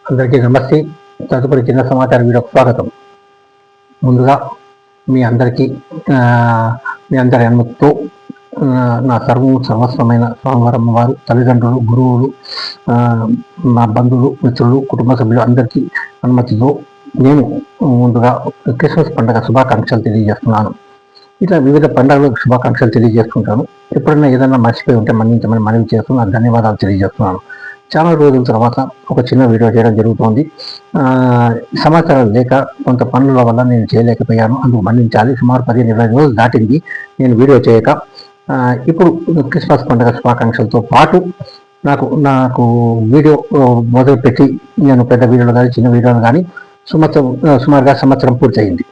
అందరికీ నమస్తే. తదుపరి చిన్న సమాచార వీడియోకి స్వాగతం. ముందుగా మీ అందరికీ మీ అందరి అనుమతితో నా సర్వస్వమైన స్వామివారమ్మ వారు, తల్లిదండ్రులు, గురువులు, నా బంధువులు, మిత్రులు, కుటుంబ సభ్యులు అందరికీ అనుమతితో నేను ముందుగా క్రిస్మస్ పండుగ శుభాకాంక్షలు తెలియజేస్తున్నాను. ఇట్లా వివిధ పండుగలకు శుభాకాంక్షలు తెలియజేస్తుంటాను. ఎప్పుడైనా ఏదైనా మర్చిపోయి ఉంటే మన్నించమని మనవి చేస్తూ నాకు ధన్యవాదాలు తెలియజేస్తున్నాను. చాలా రోజుల తర్వాత ఒక చిన్న వీడియో చేయడం జరుగుతోంది. సమాచారం లేక కొంత పనుల వల్ల నేను చేయలేకపోయాను, అందుకు మన్నించాలి. సుమారు 15-20 రోజులు దాటింది నేను వీడియో చేయక. ఇప్పుడు క్రిస్మస్ పండుగ శుభాకాంక్షలతో పాటు నాకు వీడియో మొదలుపెట్టి నేను పెద్ద వీడియోలు కానీ చిన్న వీడియోలు కానీ సుమారుగా సంవత్సరం పూర్తయింది.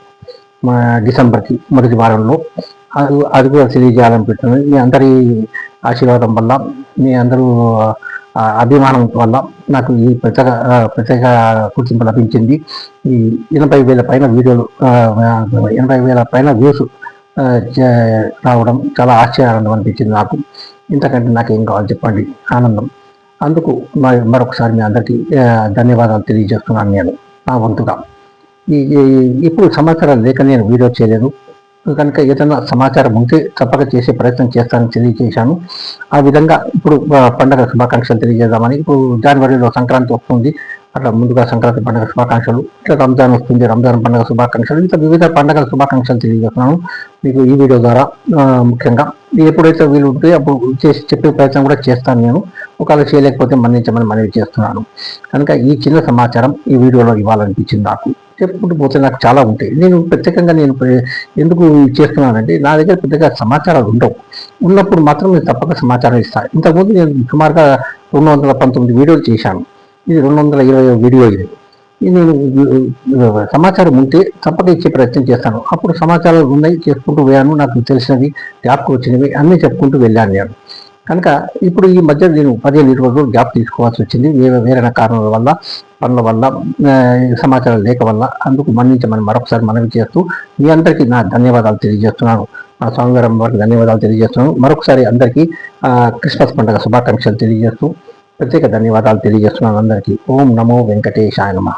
డిసెంబర్కి మొదటి వారంలో అది కూడా తెలియజేయాలనిపిస్తుంది. మీ అందరి ఆశీర్వాదం వల్ల, మీ అందరూ అభిమానం వల్ల నాకు ఈ ప్రత్యేక గుర్తింపు లభించింది. ఈ 80,000 పైన వీడియోలు, 80,000 పైన వ్యూస్ రావడం చాలా ఆశ్చర్యానందం అనిపించింది నాకు. ఇంతకంటే నాకేం కావాలి చెప్పండి, ఆనందం. అందుకు మరొకసారి మీ అందరికీ ధన్యవాదాలు తెలియజేస్తున్నాను నేను నా వంతుగా. ఇప్పుడు సమాచారం లేక నేను వీడియో చేయలేదు కనుక ఏదైనా సమాచారం ఉంటే తప్పక చేసే ప్రయత్నం చేస్తానని తెలియజేశాను. ఆ విధంగా ఇప్పుడు పండుగ శుభాకాంక్షలు తెలియజేద్దామని. ఇప్పుడు జనవరిలో సంక్రాంతి వస్తుంది, అట్లా ముందుగా సంక్రాంతి పండుగ శుభాకాంక్షలు. ఇట్లా రంజాన్ వస్తుంది, రంజాన్ పండుగ శుభాకాంక్షలు. ఇంకా వివిధ పండుగల శుభాకాంక్షలు తెలియజేస్తున్నాను మీకు ఈ వీడియో ద్వారా. ముఖ్యంగా ఎప్పుడైతే వీలు ఉంటే అప్పుడు చెప్పే ప్రయత్నం కూడా చేస్తాను నేను. ఒకవేళ చేయలేకపోతే మన్నించమని మనవి చేస్తున్నాను. కనుక ఈ చిన్న సమాచారం ఈ వీడియోలో ఇవ్వాలనిపించింది నాకు. చెప్పుకుంటూ పోతే నాకు చాలా ఉంటాయి. నేను ప్రత్యేకంగా ఎందుకు చేస్తున్నానంటే, నా దగ్గర పెద్దగా సమాచారాలు ఉండవు. ఉన్నప్పుడు మాత్రం నేను తప్పక సమాచారం ఇస్తాను. ఇంతకుముందు నేను సుమారుగా 219 వీడియోలు చేశాను. ఇది 220 వీడియో. ఇది నేను సమాచారం ఉంటే తప్పక ఇచ్చే ప్రయత్నం చేస్తాను. అప్పుడు సమాచారాలు ఉన్నాయి, చేసుకుంటూ పోయాను. నాకు తెలిసినవి, గ్యాప్కి వచ్చినవి అన్నీ చెప్పుకుంటూ వెళ్ళాను నేను. కనుక ఇప్పుడు ఈ మధ్య నేను 15-20 రోజులు గ్యాప్ తీసుకోవాల్సి వచ్చింది, వేరే కారణాల వల్ల, పనుల వల్ల, సమాచారం లేక వల్ల. అందుకు మన్నించమని మరొకసారి మనవి చేస్తూ మీ అందరికీ నా ధన్యవాదాలు తెలియజేస్తున్నాను. నా స్వామివారం వారికి ధన్యవాదాలు తెలియజేస్తున్నాను. మరొకసారి అందరికీ క్రిస్మస్ పండుగ శుభాకాంక్షలు తెలియజేస్తూ ప్రత్యేక ధన్యవాదాలు తెలియజేస్తున్నాను అందరికీ. ఓం నమో వెంకటేశాయ నమః.